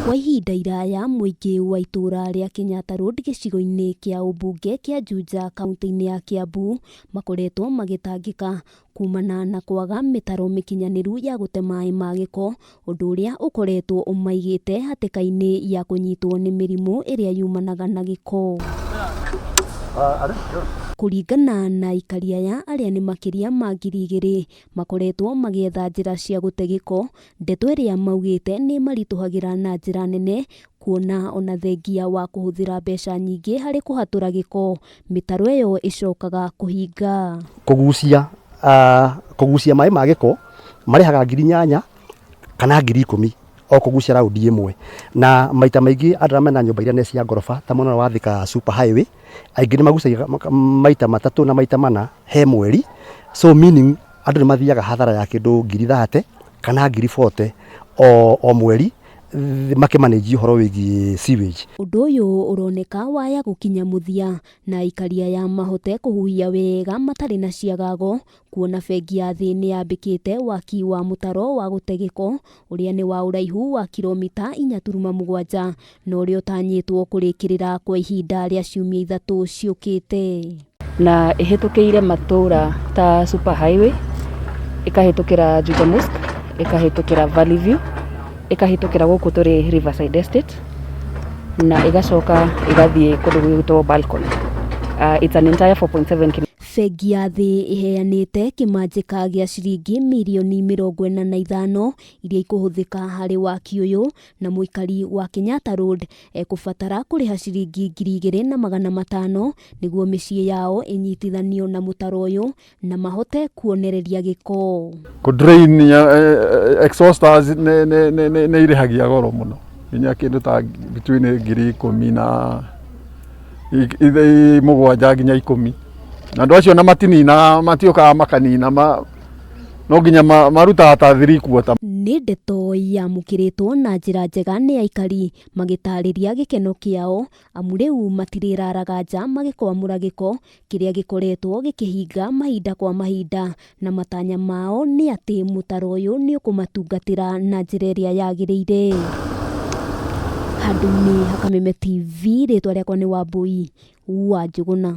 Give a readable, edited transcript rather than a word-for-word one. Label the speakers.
Speaker 1: Kwa ihinda iraya mũingĩ wa itũra rĩa Kenyatta Road gĩcigo-inĩ kĩa ũmbunge kĩa Juja kaunti-inĩ ya Kiambu makoretwo magĩtangĩka kumana na kwaga mĩtaro mĩkinyanĩru ya gũte maĩ ma gĩko, ũndũ ũrĩa ũkoretwo ũmaigĩte hatĩka-inĩ ya kũnyitwo nĩ mĩrimũ ĩrĩa yumanaga na gĩko. Kũringana na aikari aya arĩa nĩ makĩria ma 2,000 makoretwo magĩetha njĩra cia gũte gĩko, ndeto ĩrĩa maugĩte nĩ maritũhagĩra na njĩra nene, kuona ona thengia wa kũhũthĩra mbeca nyingĩ harĩ kũhatũra gĩko, mĩtaro ĩyo ĩcokaga kũhinga.
Speaker 2: Kũgucia maĩ ma gĩko marĩhaga 8,000 kana 10,000 o kũgucia raundi ĩmwe, na maita maingĩ andũ arĩa mena nyũmba iria nĩ cia ngoroba ta mũno wa Thika Super Highway aingĩ nĩ magucagia maita 3 na maita 4 he mweri, so meaning andũ nĩ mathiaga hathara ya kĩndũ 30,000 kana 40,000 o mweri makimanage ũhoro wĩgiĩ sewage.
Speaker 1: Ũndũ ũyũ ũroneka waya gũkinya mũthia na aikari aya mahote kũhuhia wega matarĩ na ciagago, kuona bengi ya thĩ nĩ yambĩkĩte waki wa mũtaro wa gũte gĩko ũrĩa nĩ wa ũraihu wa kilomita 4.7 na ũrĩa ũtanyĩtwo kũrĩkĩrĩra kwa ihinda rĩa ciumia 3 ciũkĩte.
Speaker 3: Na ĩhĩtũkĩire matũra ta Super Highway, ĩkahĩtũkĩra Juja Mosque, ĩkahĩtũkĩra Valley View, ĩkahĩtũkĩra gũkũ tũrĩ Riverside Estate, na ĩgacoka ĩgathiĩ kũndũ gwĩtwo Balcon. It's an entire 4.7 km.
Speaker 1: Bengi ya thĩ ĩheanĩte kĩmanjĩka gĩa ciringi mirioni 45 iria ikũhũthĩka harĩ waki ũyũ, na mũikari wa Kenyatta Road ekũbatara kũrĩha ciringi 2,500 nĩguo mĩciĩ yao ĩnyitithanio na mũtaro ũyũ na mahote kuonereria gĩko.
Speaker 4: Drain exhausters nĩ irĩhagia goro mũno, nginya kĩndũ ta between 10,000 na 7 nginya 10,000. Na andũ acio na matinina matiokaga makanina no nginya marutaga ta 3/4.
Speaker 1: Nĩ ndeto yamũkĩrĩtwo na njĩra njega nĩ aikari magĩtarĩria gĩkeno kĩao, amu rĩu matirĩraraga nja magĩkwamũra gĩko kĩrĩa gĩkoretwo gĩkĩhinga mahinda kwa mahinda, na matanya mao nĩ atĩ mũtaro ũyũ nĩ ũkũmatungatĩra na njĩra ĩrĩa yagĩrĩire. Handũ-inĩ ha Kameme TV, rĩtwa rĩakwa nĩ Wambui wa Njũgũna.